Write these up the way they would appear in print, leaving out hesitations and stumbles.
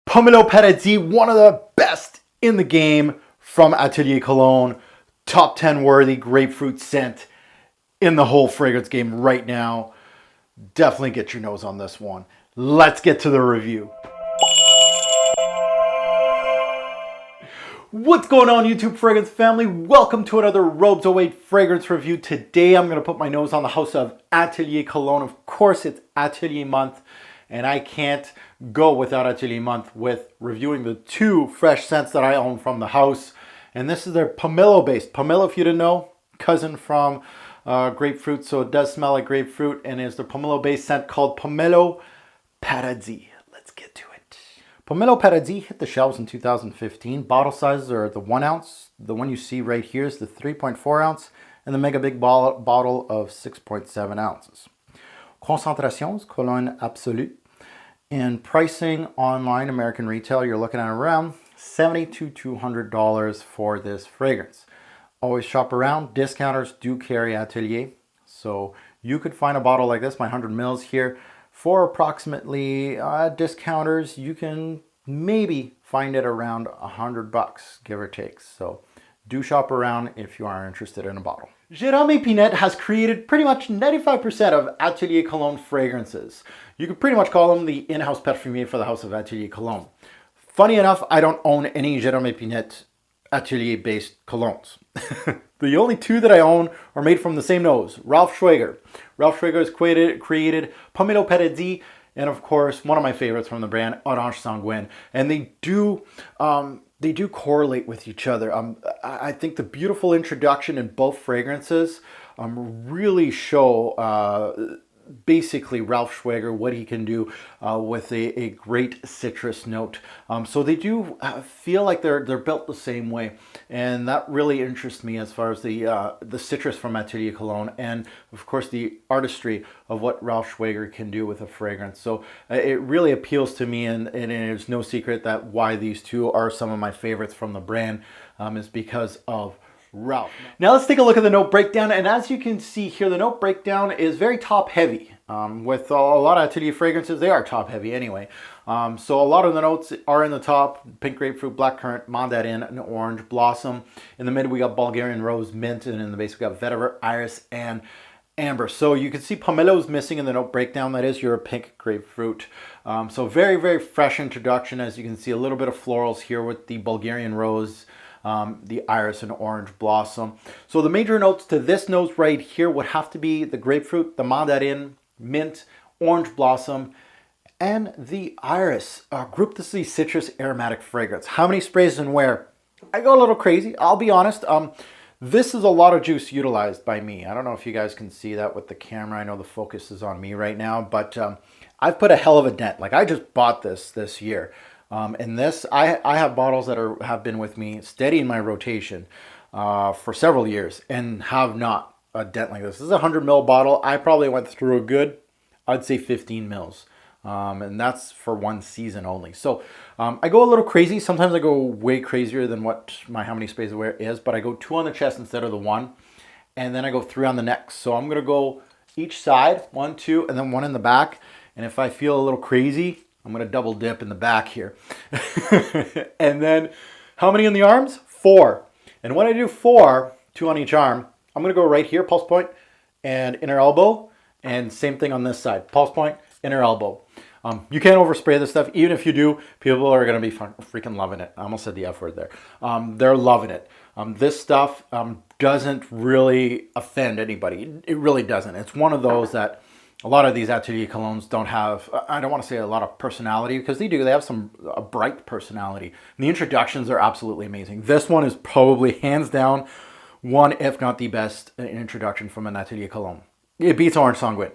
Pomelo Paradis, one of the best in the game from Atelier Cologne. Top 10 worthy grapefruit scent in the whole fragrance game right now. Definitely get your nose on this one. Let's get to the review. What's going on, YouTube fragrance family? Welcome to another Robes 08 fragrance review. Today I'm going to put my nose on the house of Atelier Cologne. Of course, it's Atelier month, and I can't go without Atelier month with reviewing the two fresh scents that I own from the house. And this is their pomelo based. Pomelo, if you didn't know, cousin from grapefruit, so it does smell like grapefruit, and it's the pomelo based scent called Pomelo Paradis. Let's get to it. Pomelo Paradis hit the shelves in 2015. Bottle sizes are the 1 ounce. The one you see right here is the 3.4 ounce, and the mega big bottle of 6.7 ounces. Concentrations, Cologne Absolue. And pricing online, American retail, you're looking at around $70 to $200 for this fragrance. Always shop around. Discounters do carry Atelier. So you could find a bottle like this, my 100 mils here, for approximately, discounters, you can maybe find it around $100, give or take. So do shop around if you are interested in a bottle. Jérôme Pinette has created pretty much 95% of Atelier Cologne fragrances. You could pretty much call him the in-house perfumier for the house of Atelier Cologne. Funny enough, I don't own any Jérôme Pinette Atelier-based colognes. The only two that I own are made from the same nose, Ralph Schwager. Ralph Schwager has created Pomelo Paradis, and of course, one of my favorites from the brand, Orange Sanguine. And they do correlate with each other. I think the beautiful introduction in both fragrances really show basically Ralph Schwager, what he can do with a great citrus note. So they do feel like they're built the same way, and that really interests me as far as the citrus from Atelier Cologne, and of course the artistry of what Ralph Schwager can do with a fragrance. So it really appeals to me, and it's no secret that why these two are some of my favorites from the brand is because of Ralph. Now let's take a look at the note breakdown, and as you can see here, the note breakdown is very top heavy. With a lot of Atelier fragrances, they are top heavy anyway. So a lot of the notes are in the top: pink grapefruit, blackcurrant, mandarin, and orange blossom. In the middle we got Bulgarian rose, mint, and in the base we got vetiver, iris, and amber. So you can see pomelo is missing in the note breakdown. That is your pink grapefruit. So very, very fresh introduction. As you can see, a little bit of florals here with the Bulgarian rose, the iris, and orange blossom. So the major notes to this nose right here would have to be the grapefruit, the mandarin, mint, orange blossom, and the iris. Group this is the citrus aromatic fragrance. How many sprays and where? I go a little crazy, I'll be honest. This is a lot of juice utilized by me. I don't know if you guys can see that with the camera. I know the focus is on me right now, but I've put a hell of a dent. Like, I just bought this year. And this, I have bottles that have been with me steady in my rotation for several years and have not a dent like this. This is a 100 ml bottle. I probably went through a good, I'd say 15 mils. And that's for one season only. So I go a little crazy. Sometimes I go way crazier than what how many sprays I wear is, but I go 2 on the chest instead of the 1. And then I go 3 on the neck. So I'm going to go each side, 1, 2, and then 1 in the back. And if I feel a little crazy, I'm going to double dip in the back here. And then how many in the arms? 4. And when I do 4, 2 on each arm, I'm going to go right here, pulse point, and inner elbow. And same thing on this side, pulse point, inner elbow. You can't overspray this stuff. Even if you do, people are going to be freaking loving it. I almost said the F word there. They're loving it. This stuff doesn't really offend anybody. It really doesn't. It's one of those that a lot of these Atelier Colognes don't have, I don't want to say a lot of personality, because they do. They have a bright personality. And the introductions are absolutely amazing. This one is probably hands down one, if not the best introduction from an Atelier Cologne. It beats Orange Sanguine,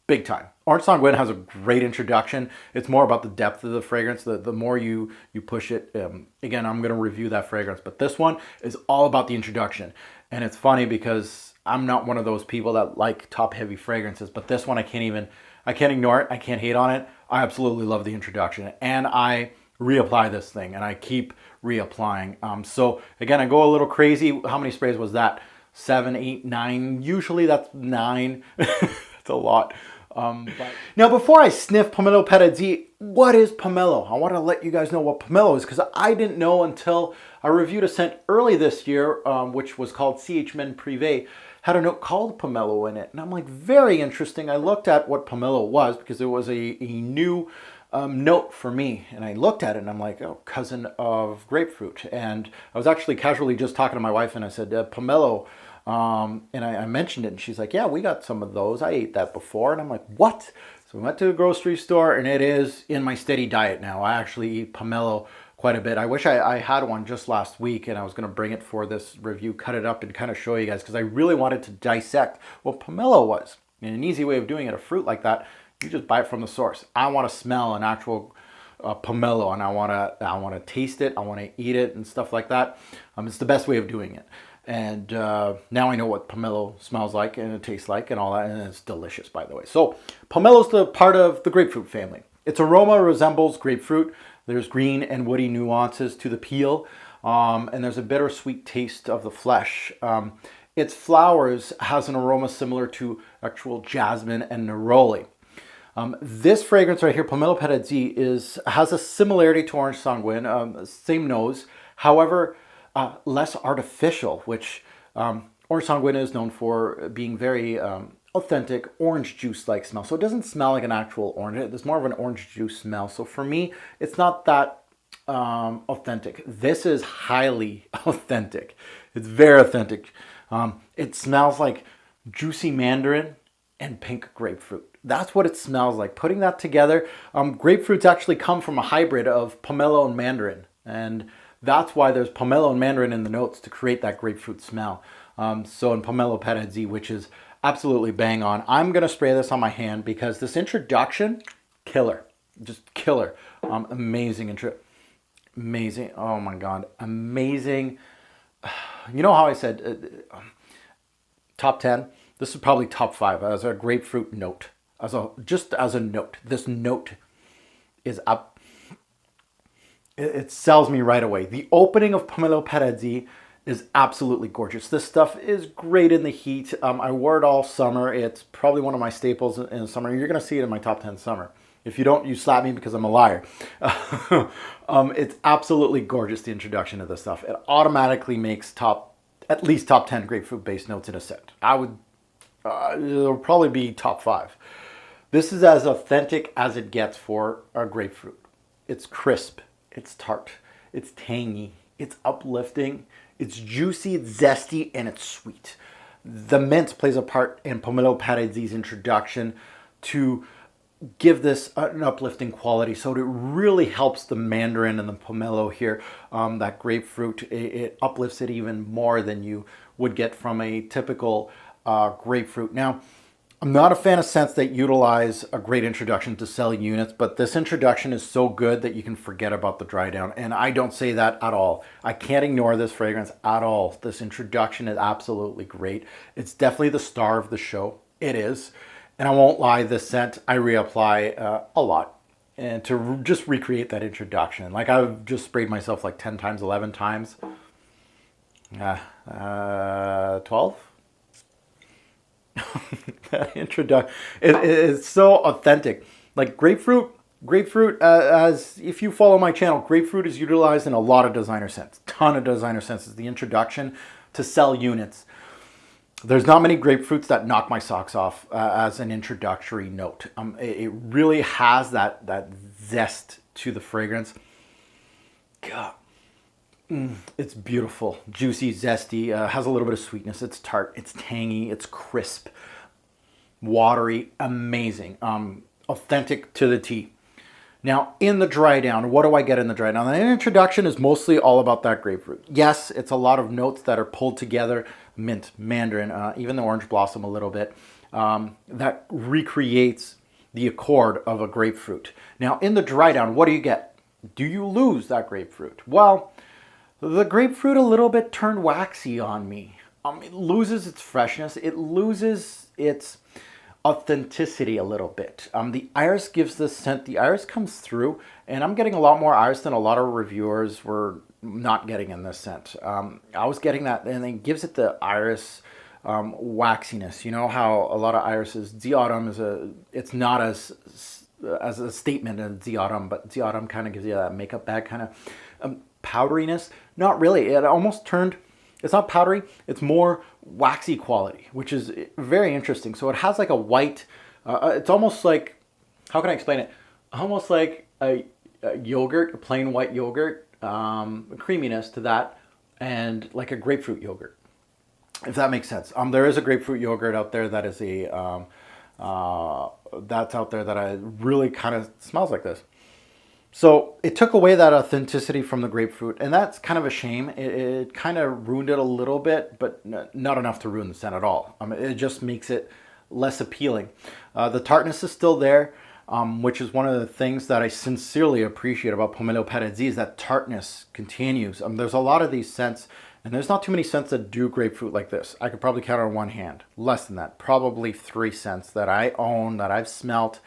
big time. Orange Sanguine has a great introduction. It's more about the depth of the fragrance. The more you push it, again, I'm going to review that fragrance, but this one is all about the introduction. And it's funny because I'm not one of those people that like top heavy fragrances, but this one I can't ignore it. I can't hate on it. I absolutely love the introduction, and I reapply this thing, and I keep reapplying. So again, I go a little crazy. How many sprays was that? 7, 8, 9. Usually that's 9. That's a lot. Now, before I sniff Pomelo Paradis, what is pomelo? I want to let you guys know what pomelo is because I didn't know until I reviewed a scent early this year, which was called CH Men Privé, had a note called pomelo in it. And I'm like, very interesting. I looked at what pomelo was because it was a new note for me. And I looked at it and I'm like, oh, cousin of grapefruit. And I was actually casually just talking to my wife and I said, pomelo. And I mentioned it and she's like, yeah, we got some of those. I ate that before. And I'm like, what? So we went to the grocery store and it is in my steady diet now. I actually eat pomelo quite a bit. I wish I had one just last week and I was going to bring it for this review, cut it up and kind of show you guys because I really wanted to dissect what pomelo was. And an easy way of doing it, a fruit like that, you just buy it from the source. I want to smell an actual pomelo and I want to taste it. I want to eat it and stuff like that. It's the best way of doing it. And now I know what pomelo smells like and it tastes like and all that, and it's delicious, by the way. So pomelo's the part of the grapefruit family. Its aroma resembles grapefruit. There's green and woody nuances to the peel, and there's a bittersweet taste of the flesh. Its flowers has an aroma similar to actual jasmine and neroli. This fragrance right here, Pomelo Paradis, has a similarity to Orange Sanguine, same nose. However, less artificial, which Orange Sanguine is known for being very authentic orange juice like smell. So it doesn't smell like an actual orange. There's more of an orange juice smell. So for me, it's not that authentic. This is highly authentic. It's very authentic. It smells like juicy mandarin and pink grapefruit. That's what it smells like. Putting that together, grapefruits actually come from a hybrid of pomelo and mandarin. And that's why there's pomelo and mandarin in the notes to create that grapefruit smell. So in Pomelo Paradis, which is absolutely bang on. I'm going to spray this on my hand because this introduction, killer. Just killer. Amazing intro. Amazing. Oh my God. Amazing. You know how I said top 10? This is probably top 5 as a grapefruit note. Just as a note. This note is up. It sells me right away. The opening of Pomelo Paradis is absolutely gorgeous. This stuff is great in the heat. I wore it all summer. It's probably one of my staples in the summer. You're going to see it in my top 10 summer. If you don't, you slap me because I'm a liar. It's absolutely gorgeous, the introduction of this stuff. It automatically makes at least top 10 grapefruit-based notes in a set. It'll probably be top 5. This is as authentic as it gets for a grapefruit. It's crisp. It's tart. It's tangy. It's uplifting. It's juicy, it's zesty, and it's sweet. The mint plays a part in Pomelo Paradis' introduction to give this an uplifting quality. So it really helps the mandarin and the pomelo here. That grapefruit, it uplifts it even more than you would get from a typical grapefruit. Now, I'm not a fan of scents that utilize a great introduction to sell units, but this introduction is so good that you can forget about the dry down. And I don't say that at all. I can't ignore this fragrance at all. This introduction is absolutely great. It's definitely the star of the show. It is. And I won't lie, this scent I reapply a lot. And to just recreate that introduction. Like I've just sprayed myself like 10 times, 11 times. 12? That introduction, it's so authentic. Like grapefruit, as if you follow my channel, grapefruit is utilized in a lot of designer scents. Ton of designer scents is the introduction to sell units. There's not many grapefruits that knock my socks off as an introductory note. It really has that zest to the fragrance. God. It's beautiful, juicy, zesty, has a little bit of sweetness. It's tart, it's tangy, it's crisp, watery, amazing, authentic to the T. Now, in the dry down, what do I get in the dry down? The introduction is mostly all about that grapefruit. Yes, it's a lot of notes that are pulled together, mint, mandarin, even the orange blossom a little bit, that recreates the accord of a grapefruit. Now, in the dry down, what do you get? Do you lose that grapefruit? Well, the grapefruit a little bit turned waxy on me. It loses its freshness. It loses its authenticity a little bit. The iris gives this scent. The iris comes through, and I'm getting a lot more iris than a lot of reviewers were not getting in this scent. I was getting that, and it gives it the iris waxiness. You know how a lot of irises, Zeotum it's not as a statement as Zeotum, but Zeotum kind of gives you that makeup bag kind of powderiness. Not really. It almost turned, it's not powdery, it's more waxy quality, which is very interesting. So it has like a white, it's almost like, how can I explain it? Almost like a yogurt, a plain white yogurt, creaminess to that, and like a grapefruit yogurt, if that makes sense. There is a grapefruit yogurt out there that is that's out there that I really kind of smells like this. So it took away that authenticity from the grapefruit, and that's kind of a shame. It kind of ruined it a little bit, but not enough to ruin the scent at all. It just makes it less appealing. The tartness is still there, which is one of the things that I sincerely appreciate about Pomelo Paradis, that tartness continues. There's a lot of these scents, and there's not too many scents that do grapefruit like this. I could probably count on one hand, less than that, probably 3 scents that I own, that I've smelt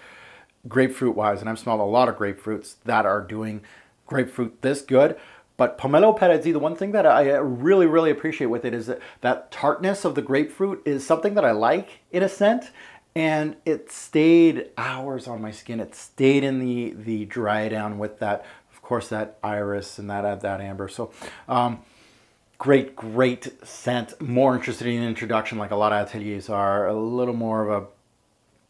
grapefruit wise, and I've smelled a lot of grapefruits that are doing grapefruit this good. But Pomelo Paradis, the one thing that I really, really appreciate with it is that tartness of the grapefruit is something that I like in a scent, and it stayed hours on my skin. It stayed in the dry down with that, of course, that iris and that amber. So great scent. More interested in introduction, like a lot of ateliers are. A little more of a,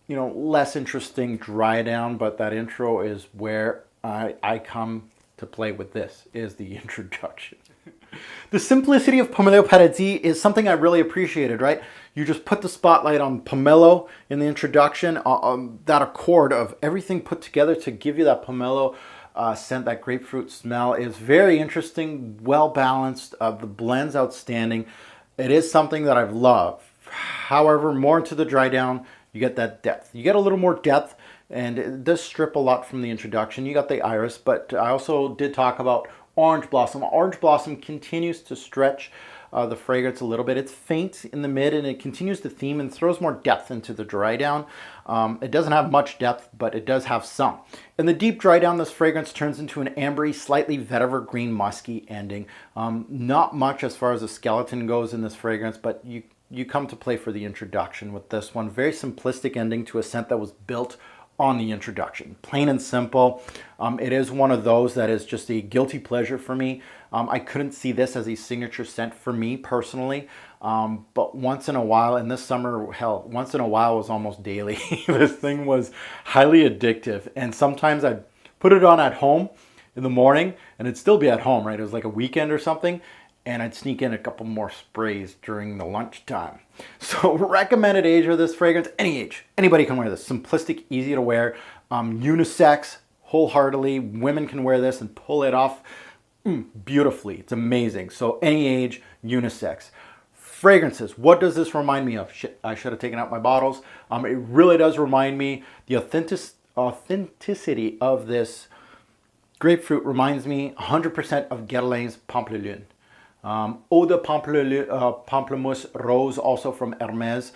you know, less interesting dry down, but that intro is where I come to play with this, is the introduction. The simplicity of Pomelo Paradis is something I really appreciated, right? You just put the spotlight on pomelo in the introduction, that accord of everything put together to give you that pomelo scent, that grapefruit smell is very interesting, well balanced. The blend's outstanding. It is something that I've loved. However, more into the dry down, you get that depth. You get a little more depth, and it does strip a lot from the introduction. You got the iris, but I also did talk about Orange Blossom. Orange Blossom continues to stretch the fragrance a little bit. It's faint in the mid, and it continues to theme and throws more depth into the dry down. It doesn't have much depth, but it does have some. In the deep dry down, this fragrance turns into an ambery, slightly vetiver green musky ending. Not much as far as the skeleton goes in this fragrance, but you come to play for the introduction with this one. Very simplistic ending to a scent that was built on the introduction. Plain and simple. It is one of those that is just a guilty pleasure for me. I couldn't see this as a signature scent for me personally, but once in a while, in this summer, hell, once in a while was almost daily. This thing was highly addictive, and sometimes I'd put it on at home in the morning, and it'd still be at home, right? It was like a weekend or something, and I'd sneak in a couple more sprays during the lunchtime. So recommended age of this fragrance, any age. Anybody can wear this. Simplistic, easy to wear, unisex, wholeheartedly. Women can wear this and pull it off beautifully. It's amazing. So any age, unisex. Fragrances, what does this remind me of? Shit, I should have taken out my bottles. It really does remind me, the authenticity of this grapefruit reminds me 100% of Guerlain's Pamplemousse. Eau de Pamplemousse Rose, also from Hermes.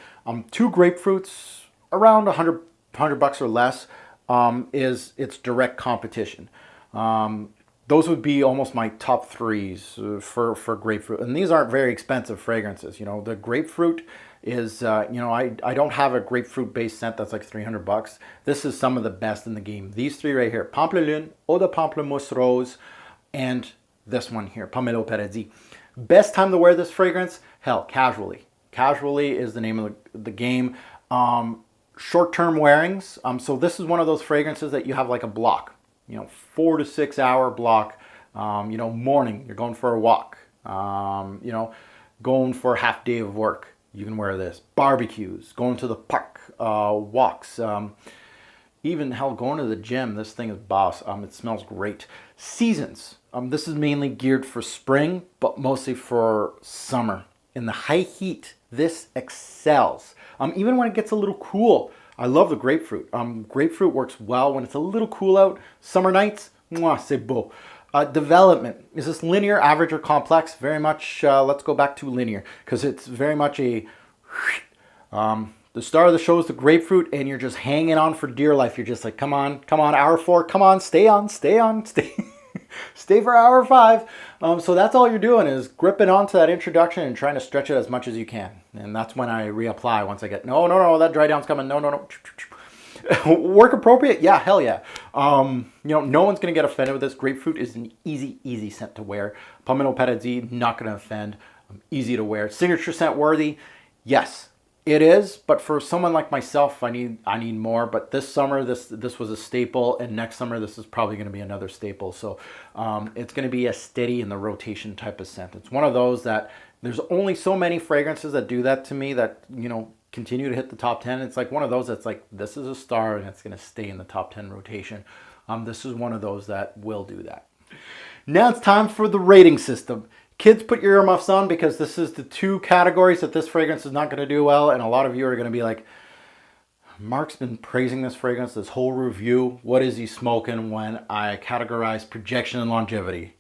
2 grapefruits, around 100 bucks or less, is its direct competition. Those would be almost my top 3s for grapefruit. And these aren't very expensive fragrances. You know, the grapefruit is, you know, I don't have a grapefruit based scent that's like 300 bucks. This is some of the best in the game. These 3 right here, Pamplemousse, Eau de Pamplemousse Rose, and this one here, Pomelo Paradis. Best time to wear this fragrance? Hell, casually. Casually is the name of the game. Short-term wearings. So this is one of those fragrances that you have like a block. You know, 4 to 6 hour block. You know, morning, you're going for a walk. You know, going for a half day of work. You can wear this. Barbecues, going to the park, walks. Even hell, going to the gym, this thing is boss. It smells great. Seasons. This is mainly geared for spring, but mostly for summer. In the high heat, this excels. Even when it gets a little cool, I love the grapefruit. Grapefruit works well when it's a little cool out. Summer nights, mwah, c'est beau. Development. Is this linear, average, or complex? Very much, let's go back to linear, because it's very much a... the star of the show is the grapefruit, and you're just hanging on for dear life. You're just like, come on, hour 4, come on, stay on, stay. Stay for hour 5. So that's all you're doing is gripping onto that introduction and trying to stretch it as much as you can. And that's when I reapply once I get, no, that dry down's coming. No. Work appropriate? Yeah, hell yeah. No one's going to get offended with this. Grapefruit is an easy scent to wear. Pomelo Paradis, not going to offend. Easy to wear. Signature scent worthy? Yes, it is. But for someone like myself, I need more. But this summer, this was a staple. And next summer, this is probably going to be another staple. So it's going to be a steady in the rotation type of scent. It's one of those that there's only so many fragrances that do that to me that, continue to hit the top 10. It's like one of those that's like, this is a star and it's going to stay in the top 10 rotation. This is one of those that will do that. Now it's time for the rating system. Kids, put your earmuffs on because this is the two categories that this fragrance is not going to do well. And a lot of you are going to be like, Mark's been praising this fragrance, this whole review. What is he smoking when I categorize projection and longevity?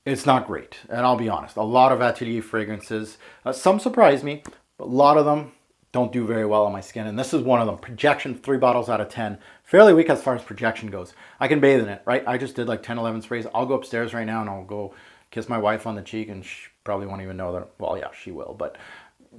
It's not great. And I'll be honest, a lot of Atelier fragrances, some surprise me, but a lot of them don't do very well on my skin. And this is one of them. Projection, 3 bottles out of 10. Fairly weak as far as projection goes. I can bathe in it, right? I just did like 10, 11 sprays. I'll go upstairs right now and I'll go kiss my wife on the cheek and she probably won't even know that. Well, yeah, she will, but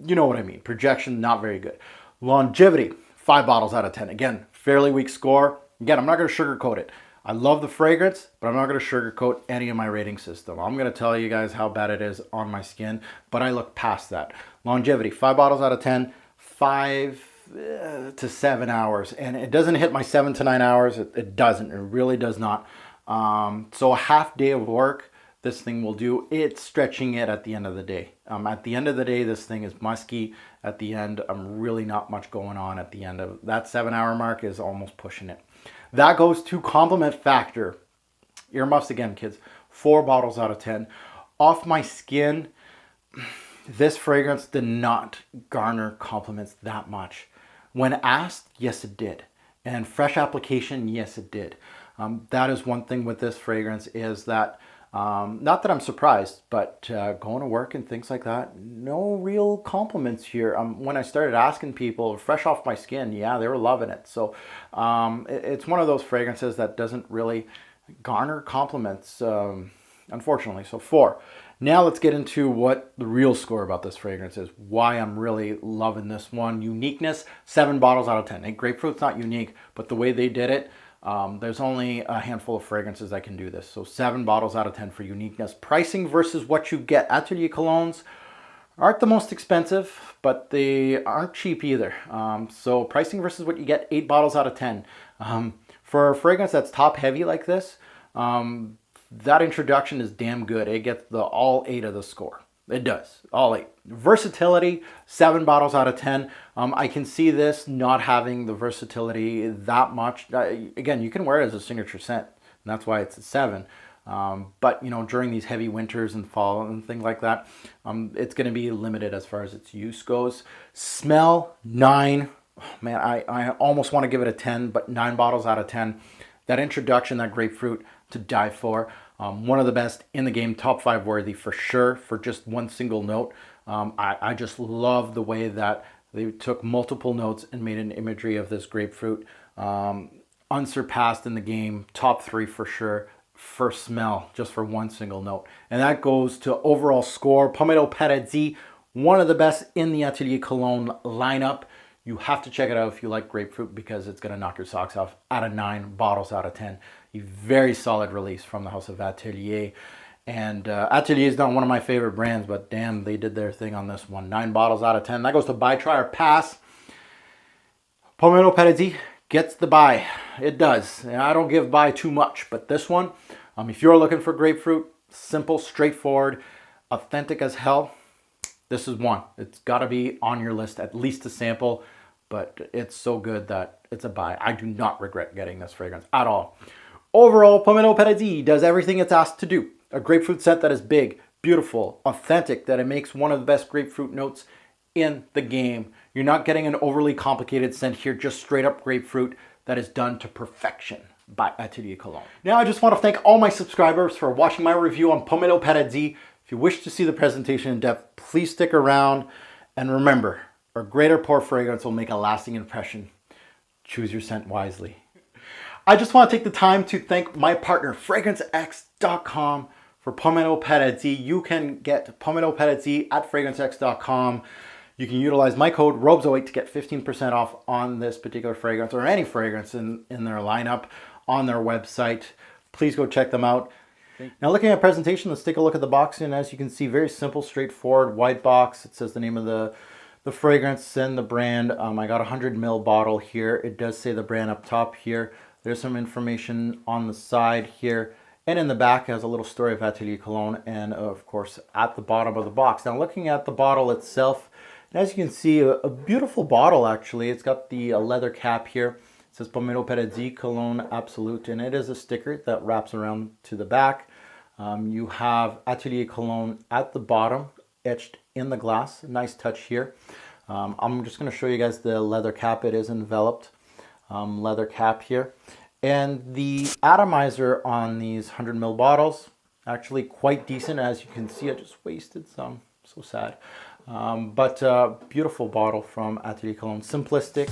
you know what I mean. Projection, not very good. Longevity, 5 bottles out of 10. Again, fairly weak score. Again, I'm not going to sugarcoat it. I love the fragrance, but I'm not going to sugarcoat any of my rating system. I'm going to tell you guys how bad it is on my skin, but I look past that. Longevity, 5 bottles out of 10. 5 to 7 hours, and it doesn't hit my 7 to 9 hours. It doesn't. It really does not. So a half day of work, this thing will do. It's stretching it at the end of the day. At the end of the day, this thing is musky. At the end, I'm really not much going on. At the end of that 7 hour mark is almost pushing it. That goes to compliment factor. Earmuffs again, kids. 4 bottles out of 10. Off my skin, this fragrance did not garner compliments that much. When asked, yes it did. And fresh application, yes it did. That is one thing with this fragrance is that, not that I'm surprised, but going to work and things like that, no real compliments here. When I started asking people, fresh off my skin, yeah, they were loving it. So it's one of those fragrances that doesn't really garner compliments, unfortunately. So 4. Now let's get into what the real score about this fragrance is. Why I'm really loving this one. Uniqueness, 7 bottles out of 10. And grapefruit's not unique, but the way they did it, there's only a handful of fragrances that can do this. So 7 bottles out of 10 for uniqueness. Pricing versus what you get. Atelier Colognes aren't the most expensive, but they aren't cheap either. So pricing versus what you get, 8 bottles out of 10. For a fragrance that's top heavy like this, that introduction is damn good. It gets all 8 of the score. It does, all 8. Versatility, 7 bottles out of 10. I can see this not having the versatility that much. Again, you can wear it as a signature scent, and that's why it's a 7. But during these heavy winters and fall and things like that, it's going to be limited as far as its use goes. Smell, 9. Oh, man, I almost want to give it a 10, but 9 bottles out of 10. That introduction, that grapefruit, to die for. One of the best in the game, top 5 worthy for sure, for just one single note. I just love the way that they took multiple notes and made an imagery of this grapefruit. Unsurpassed in the game, top 3 for sure, for smell, just for one single note. And that goes to overall score. Pomelo Paradis, one of the best in the Atelier Cologne lineup. You have to check it out if you like grapefruit because it's going to knock your socks off out of 9 bottles out of 10. A very solid release from the house of Atelier. And Atelier is not one of my favorite brands, but damn, they did their thing on this one. 9 bottles out of 10. That goes to buy, try, or pass. Pomelo Paradis gets the buy. It does. And I don't give buy too much, but this one, if you're looking for grapefruit, simple, straightforward, authentic as hell, this is one. It's got to be on your list, at least a sample, but it's so good that it's a buy. I do not regret getting this fragrance at all. Overall, Pomelo Paradis does everything it's asked to do. A grapefruit scent that is big, beautiful, authentic, that it makes one of the best grapefruit notes in the game. You're not getting an overly complicated scent here, just straight up grapefruit that is done to perfection by Atelier Cologne. Now I just want to thank all my subscribers for watching my review on Pomelo Paradis. If you wish to see the presentation in depth, please stick around. And remember, a great or poor fragrance will make a lasting impression. Choose your scent wisely. I just want to take the time to thank my partner, FragranceX.com, for Pomelo Paradis. You can get Pomelo Paradis at fragrancex.com. You can utilize my code ROBES08 to get 15% off on this particular fragrance or any fragrance in their lineup on their website. Please go check them out. Now looking at presentation, let's take a look at the box. And as you can see, very simple, straightforward, white box. It says the name of the fragrance and the brand. I got a 100 ml bottle here. It does say the brand up top here. There's some information on the side here. And in the back has a little story of Atelier Cologne, and of course at the bottom of the box. Now looking at the bottle itself, and as you can see, a beautiful bottle actually. It's got the leather cap here. It says Pomelo Paradis Cologne Absolute, and it is a sticker that wraps around to the back. You have Atelier Cologne at the bottom, etched in the glass. Nice touch here. I'm just going to show you guys the leather cap. It is enveloped leather cap here. And the atomizer on these 100 ml bottles, actually quite decent. As you can see, I just wasted some. So sad. But beautiful bottle from Atelier Cologne. Simplistic.